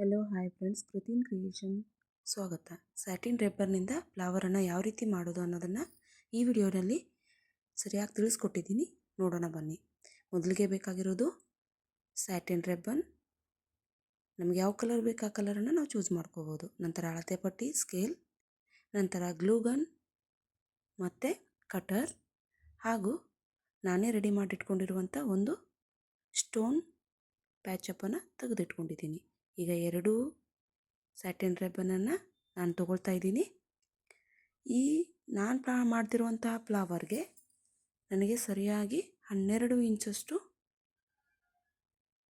Hello hi friends, ಕೃತಿನ್ creation ಸ್ವಾಗತ. Satin ರೇಪರ್ನಿಂದ ಫ್ಲವರನ್ನು ಯಾವ ರೀತಿ ಮಾಡೋದು ಅನ್ನೋದನ್ನು ಈ ವಿಡಿಯೋನಲ್ಲಿ ಸರಿಯಾಗಿ ತಿಳಿಸ್ಕೊಟ್ಟಿದ್ದೀನಿ. ನೋಡೋಣ ಬನ್ನಿ. ಮೊದಲಿಗೆ ಬೇಕಾಗಿರೋದು ಸ್ಯಾಟಿನ್ ರೇಬನ್. ನಮಗೆ ಯಾವ ಕಲರ್ ಬೇಕು ಆ ಕಲರನ್ನು ನಾವು ಚೂಸ್ ಮಾಡ್ಕೋಬೋದು. ನಂತರ ಅಳತೆ ಪಟ್ಟಿ, ಸ್ಕೇಲ್, ನಂತರ ಗ್ಲೂಗನ್ ಮತ್ತು ಕಟರ್, ಹಾಗೂ ನಾನೇ ರೆಡಿ ಮಾಡಿಟ್ಕೊಂಡಿರುವಂಥ ಒಂದು ಸ್ಟೋನ್ ಪ್ಯಾಚಪ್ಪನ್ನು ತೆಗೆದಿಟ್ಕೊಂಡಿದ್ದೀನಿ. ಈಗ ಎರಡೂ ಸ್ಯಾಟಿನ್ ರಿಬ್ಬನನ್ನು ನಾನು ತೊಗೊಳ್ತಾ ಇದ್ದೀನಿ. ಈ ನಾನು ಮಾಡ್ತಿರುವಂತಹ ಫ್ಲವರ್ಗೆ ನನಗೆ ಸರಿಯಾಗಿ 12 ಇಂಚಷ್ಟು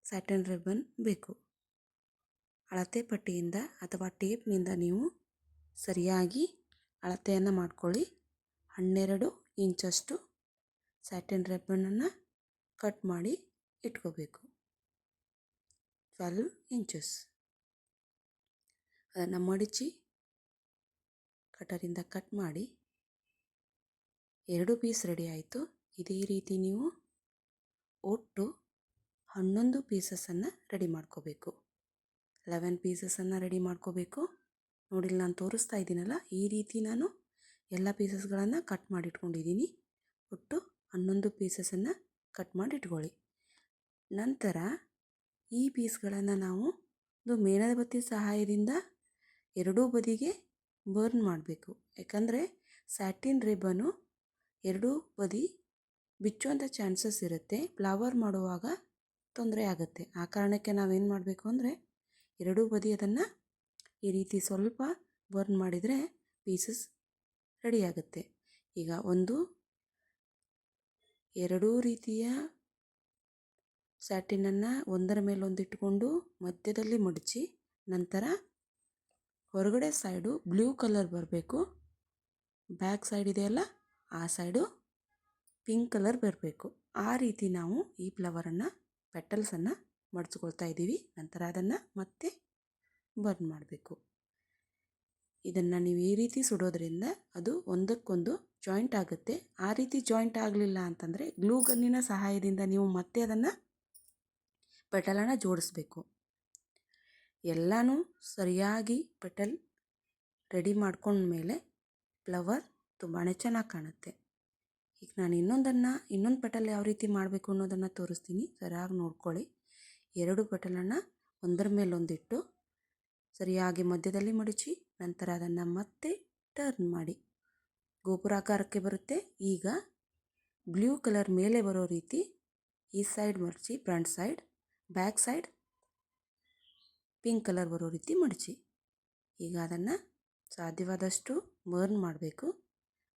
ಸ್ಯಾಟಿನ್ ರಿಬ್ಬನ್ ಬೇಕು. ಅಳತೆ ಪಟ್ಟಿಯಿಂದ ಅಥವಾ ಟೇಪ್ನಿಂದ ನೀವು ಸರಿಯಾಗಿ ಅಳತೆಯನ್ನು ಮಾಡ್ಕೊಳ್ಳಿ. 12 ಇಂಚಷ್ಟು ಸ್ಯಾಟಿನ್ ರಿಬ್ಬನನ್ನು ಕಟ್ ಮಾಡಿ ಇಟ್ಕೋಬೇಕು. 12 ಇಂಚಸ್ ಅದನ್ನು ಮಡಚಿ ಕಟರಿಂದ ಕಟ್ ಮಾಡಿ 2 ಪೀಸ್ ರೆಡಿ ಆಯಿತು. ಇದೇ ರೀತಿ ನೀವು ಒಟ್ಟು 11 ಪೀಸಸನ್ನು ರೆಡಿ ಮಾಡ್ಕೋಬೇಕು. 11 ಪೀಸಸನ್ನು ರೆಡಿ ಮಾಡ್ಕೋಬೇಕು. ನೋಡಿ, ನಾನು ತೋರಿಸ್ತಾ ಇದ್ದೀನಲ್ಲ, ಈ ರೀತಿ ನಾನು ಎಲ್ಲ ಪೀಸಸ್ಗಳನ್ನು ಕಟ್ ಮಾಡಿಟ್ಕೊಂಡಿದ್ದೀನಿ. ಒಟ್ಟು 11 ಪೀಸಸನ್ನು ಕಟ್ ಮಾಡಿ ಇಟ್ಕೊಳ್ಳಿ. ನಂತರ ಈ ಪೀಸ್ಗಳನ್ನು ನಾವು ಒಂದು ಮೇಣದ ಬತ್ತಿ ಸಹಾಯದಿಂದ ಎರಡೂ ಬದಿಗೆ ಬರ್ನ್ ಮಾಡಬೇಕು. ಯಾಕಂದರೆ ಸ್ಯಾಟಿನ್ ರಿಬ್ಬನು ಎರಡೂ ಬದಿ ಬಿಚ್ಚುವಂಥ ಚಾನ್ಸಸ್ ಇರುತ್ತೆ. ಫ್ಲವರ್ ಮಾಡುವಾಗ ತೊಂದರೆ ಆಗುತ್ತೆ. ಆ ಕಾರಣಕ್ಕೆ ನಾವೇನು ಮಾಡಬೇಕು ಅಂದರೆ ಎರಡೂ ಬದಿ ಅದನ್ನು ಈ ರೀತಿ ಸ್ವಲ್ಪ ಬರ್ನ್ ಮಾಡಿದರೆ ಪೀಸಸ್ ರೆಡಿಯಾಗುತ್ತೆ. ಈಗ ಎರಡೂ ರೀತಿಯ ಸ್ಯಾಟಿನನ್ನು ಒಂದರ ಮೇಲೆ ಒಂದಿಟ್ಟುಕೊಂಡು ಮಧ್ಯದಲ್ಲಿ ಮಡಚಿ, ನಂತರ ಹೊರಗಡೆ ಸೈಡು ಬ್ಲೂ ಕಲರ್ ಬರಬೇಕು. ಬ್ಯಾಕ್ ಸೈಡ್ ಇದೆಯಲ್ಲ, ಆ ಸೈಡು ಪಿಂಕ್ ಕಲರ್ ಬರಬೇಕು. ಆ ರೀತಿ ನಾವು ಈ ಫ್ಲವರನ್ನು ಪೆಟಲ್ಸನ್ನು ಮಡಿಸ್ಕೊಳ್ತಾ ಇದ್ದೀವಿ. ನಂತರ ಅದನ್ನು ಮತ್ತೆ ಬರ್ನ್ ಮಾಡಬೇಕು. ಇದನ್ನು ನೀವು ಈ ರೀತಿ ಸುಡೋದ್ರಿಂದ ಅದು ಒಂದಕ್ಕೊಂದು ಜಾಯಿಂಟ್ ಆಗುತ್ತೆ. ಆ ರೀತಿ ಜಾಯಿಂಟ್ ಆಗಲಿಲ್ಲ ಅಂತಂದರೆ ಗ್ಲೂ ಗನ್ನಿನ ಸಹಾಯದಿಂದ ನೀವು ಮತ್ತೆ ಅದನ್ನು ಪೆಟಲನ್ನು ಜೋಡಿಸ್ಬೇಕು. ಎಲ್ಲನೂ ಸರಿಯಾಗಿ ಪೆಟಲ್ ರೆಡಿ ಮಾಡ್ಕೊಂಡ್ಮೇಲೆ ಫ್ಲವರ್ ತುಂಬಾ ಚೆನ್ನಾಗಿ ಕಾಣುತ್ತೆ. ಈಗ ನಾನು ಇನ್ನೊಂದು ಪೆಟಲ್ ಯಾವ ರೀತಿ ಮಾಡಬೇಕು ಅನ್ನೋದನ್ನು ತೋರಿಸ್ತೀನಿ. ಸರಿಯಾಗಿ ನೋಡ್ಕೊಳ್ಳಿ. 2 ಪೆಟಲನ್ನು ಒಂದರ ಮೇಲೊಂದಿಟ್ಟು ಸರಿಯಾಗಿ ಮಧ್ಯದಲ್ಲಿ ಮಡಚಿ, ನಂತರ ಅದನ್ನು ಮತ್ತೆ ಟರ್ನ್ ಮಾಡಿ ಗೋಪುರಾಕಾರಕ್ಕೆ ಬರುತ್ತೆ. ಈಗ ಬ್ಲೂ ಕಲರ್ ಮೇಲೆ ಬರೋ ರೀತಿ ಈ ಸೈಡ್ ಮಡಚಿ, front side, back side pink colour ಬರೋ ರೀತಿ ಮಡಚಿ. ಈಗ ಅದನ್ನು ಸಾಧ್ಯವಾದಷ್ಟು ಬರ್ನ್ ಮಾಡಬೇಕು.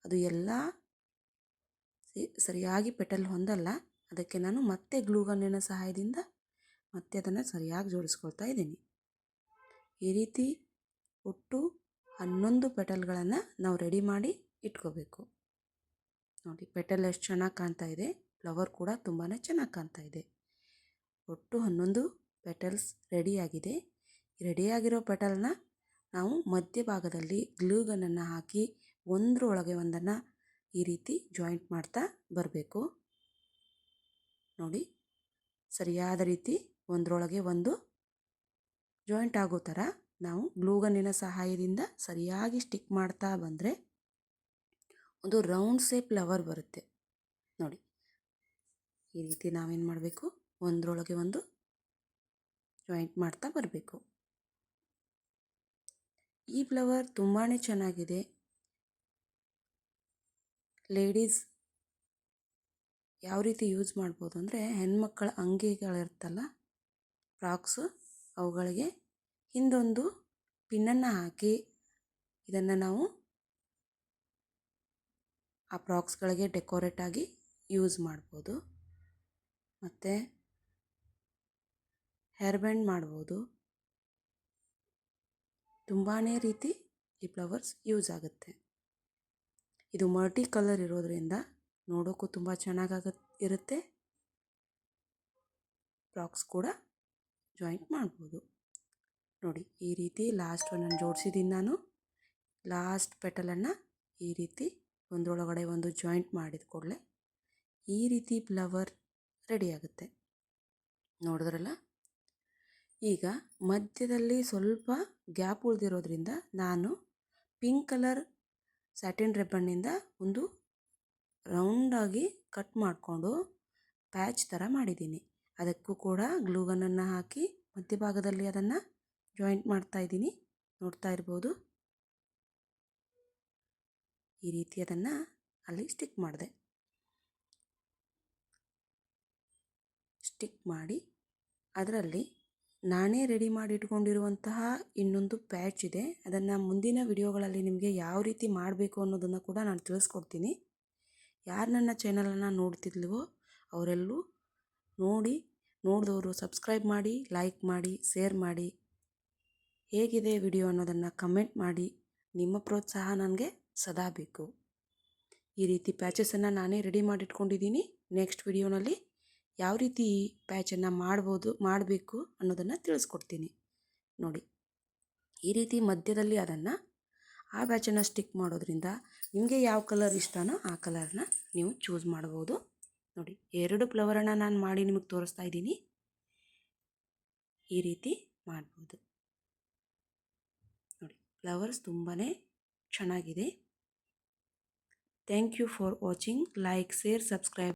ಅದು ಎಲ್ಲ ಸರಿಯಾಗಿ ಪೆಟಲ್ ಹೊಂದಲ್ಲ. ಅದಕ್ಕೆ ನಾನು ಮತ್ತೆ ಗ್ಲೂಗನ್ನಿನ ಸಹಾಯದಿಂದ ಮತ್ತೆ ಅದನ್ನು ಸರಿಯಾಗಿ ಜೋಡಿಸ್ಕೊಳ್ತಾ ಇದ್ದೀನಿ. ಈ ರೀತಿ ಒಟ್ಟು 11 ಪೆಟಲ್ಗಳನ್ನು ನಾವು ರೆಡಿ ಮಾಡಿ ಇಟ್ಕೋಬೇಕು. ನೋಡಿ, ಪೆಟಲ್ ಎಷ್ಟು ಚೆನ್ನಾಗಿ ಕಾಣ್ತಾ ಇದೆ. ಫ್ಲವರ್ ಕೂಡ ತುಂಬಾ ಚೆನ್ನಾಗಿ ಕಾಣ್ತಾ ಇದೆ. ಒಟ್ಟು 11 ಪೆಟಲ್ಸ್ ರೆಡಿಯಾಗಿದೆ. ರೆಡಿಯಾಗಿರೋ ಪೆಟಲ್ನ ನಾವು ಮಧ್ಯಭಾಗದಲ್ಲಿ ಗ್ಲೂಗನನ್ನು ಹಾಕಿ ಒಂದರೊಳಗೆ ಒಂದನ್ನು ಈ ರೀತಿ ಜಾಯಿಂಟ್ ಮಾಡ್ತಾ ಬರಬೇಕು. ನೋಡಿ, ಸರಿಯಾದ ರೀತಿ ಒಂದರೊಳಗೆ ಒಂದು ಜಾಯಿಂಟ್ ಆಗೋ ಥರ ನಾವು ಗ್ಲೂಗನ್ನಿನ ಸಹಾಯದಿಂದ ಸರಿಯಾಗಿ ಸ್ಟಿಕ್ ಮಾಡ್ತಾ ಬಂದರೆ ಒಂದು ರೌಂಡ್ ಶೇಪ್ ಫ್ಲವರ್ ಬರುತ್ತೆ. ನೋಡಿ, ಈ ರೀತಿ ನಾವೇನು ಮಾಡಬೇಕು, ಒಂದರೊಳಗೆ ಒಂದು ಜಾಯಿಂಟ್ ಮಾಡ್ತಾ ಬರಬೇಕು. ಈ ಫ್ಲವರ್ ತುಂಬಾ ಚೆನ್ನಾಗಿದೆ. ಲೇಡೀಸ್ ಯಾವ ರೀತಿ ಯೂಸ್ ಮಾಡ್ಬೋದು ಅಂದರೆ, ಹೆಣ್ಮಕ್ಕಳ ಅಂಗಿಗಳಿರ್ತಲ್ಲ, ಫ್ರಾಕ್ಸು, ಅವುಗಳಿಗೆ ಹಿಂದೊಂದು ಪಿನ್ನನ್ನು ಹಾಕಿ ಇದನ್ನು ನಾವು ಆ ಫ್ರಾಕ್ಸ್ಗಳಿಗೆ ಡೆಕೋರೇಟ್ ಆಗಿ ಯೂಸ್ ಮಾಡ್ಬೋದು. ಮತ್ತು ಹೇರ್ ಬ್ಯಾಂಡ್ ಮಾಡ್ಬೋದು. ತುಂಬಾ ರೀತಿ ಈ ಫ್ಲವರ್ಸ್ ಯೂಸ್ ಆಗುತ್ತೆ. ಇದು ಮಲ್ಟಿ ಕಲರ್ ಇರೋದ್ರಿಂದ ನೋಡೋಕ್ಕೂ ತುಂಬ ಇರುತ್ತೆ. ಫ್ರಾಕ್ಸ್ ಕೂಡ ಜಾಯಿಂಟ್ ಮಾಡ್ಬೋದು. ನೋಡಿ, ಈ ರೀತಿ ಲಾಸ್ಟ್ ಒಂದನ್ನು ಜೋಡಿಸಿದ್ದೀನಿ ನಾನು. ಲಾಸ್ಟ್ ಪೆಟಲನ್ನು ಈ ರೀತಿ ಒಂದರೊಳಗಡೆ ಒಂದು ಜಾಯಿಂಟ್ ಮಾಡಿದ ಕೂಡಲೇ ಈ ರೀತಿ ಫ್ಲವರ್ ರೆಡಿಯಾಗುತ್ತೆ. ನೋಡಿದ್ರಲ್ಲ, ಈಗ ಮಧ್ಯದಲ್ಲಿ ಸ್ವಲ್ಪ ಗ್ಯಾಪ್ ಉಳಿದಿರೋದ್ರಿಂದ ನಾನು ಪಿಂಕ್ ಕಲರ್ ಸ್ಯಾಟಿನ್ ರಿಬ್ಬನ್ನಿಂದ ಒಂದು ರೌಂಡಾಗಿ ಕಟ್ ಮಾಡಿಕೊಂಡು ಪ್ಯಾಚ್ ಥರ ಮಾಡಿದ್ದೀನಿ. ಅದಕ್ಕೂ ಕೂಡ ಗ್ಲೂಗನ್ನನ್ನು ಹಾಕಿ ಮಧ್ಯಭಾಗದಲ್ಲಿ ಅದನ್ನು ಜಾಯಿಂಟ್ ಮಾಡ್ತಾ ಇದ್ದೀನಿ. ನೋಡ್ತಾ ಇರ್ಬೋದು, ಈ ರೀತಿ ಅದನ್ನು ಅಲ್ಲಿ ಸ್ಟಿಕ್ ಮಾಡಿದೆ. ಸ್ಟಿಕ್ ಮಾಡಿ ಅದರಲ್ಲಿ ನಾನೇ ರೆಡಿ ಮಾಡಿ ಇಟ್ಕೊಂಡಿರುವಂತಹ ಇನ್ನೊಂದು ಪ್ಯಾಚ್ ಇದೆ. ಅದನ್ನು ಮುಂದಿನ ವಿಡಿಯೋಗಳಲ್ಲಿ ನಿಮಗೆ ಯಾವ ರೀತಿ ಮಾಡಬೇಕು ಅನ್ನೋದನ್ನು ಕೂಡ ನಾನು ತಿಳಿಸ್ಕೊಡ್ತೀನಿ. ಯಾರು ನನ್ನ ಚಾನಲನ್ನು ನೋಡ್ತಿದ್ಲವೋ ಅವರೆಲ್ಲೂ ನೋಡಿದವರು ಸಬ್ಸ್ಕ್ರೈಬ್ ಮಾಡಿ, ಲೈಕ್ ಮಾಡಿ, ಶೇರ್ ಮಾಡಿ, ಹೇಗಿದೆ ವಿಡಿಯೋ ಅನ್ನೋದನ್ನು ಕಮೆಂಟ್ ಮಾಡಿ. ನಿಮ್ಮ ಪ್ರೋತ್ಸಾಹ ನನಗೆ ಸದಾ ಬೇಕು. ಈ ರೀತಿ ಪ್ಯಾಚಸನ್ನು ನಾನೇ ರೆಡಿ ಮಾಡಿಟ್ಕೊಂಡಿದ್ದೀನಿ. ನೆಕ್ಸ್ಟ್ ವಿಡಿಯೋನಲ್ಲಿ ಯಾವ ರೀತಿ ಈ ಪ್ಯಾಚನ್ನು ಮಾಡಬೇಕು ಅನ್ನೋದನ್ನು ತಿಳಿಸ್ಕೊಡ್ತೀನಿ. ನೋಡಿ, ಈ ರೀತಿ ಮಧ್ಯದಲ್ಲಿ ಅದನ್ನು ಆ ಪ್ಯಾಚನ್ನು ಸ್ಟಿಕ್ ಮಾಡೋದ್ರಿಂದ ನಿಮಗೆ ಯಾವ ಕಲರ್ ಇಷ್ಟನೋ ಆ ಕಲರ್ನ ನೀವು ಚೂಸ್ ಮಾಡ್ಬೋದು. ನೋಡಿ, 2 ಫ್ಲವರನ್ನು ನಾನು ಮಾಡಿ ನಿಮಗೆ ತೋರಿಸ್ತಾ ಇದ್ದೀನಿ. ಈ ರೀತಿ ಮಾಡ್ಬೋದು. ನೋಡಿ, ಫ್ಲವರ್ಸ್ ತುಂಬಾ ಚೆನ್ನಾಗಿದೆ. Thank you for watching. Like, share, subscribe.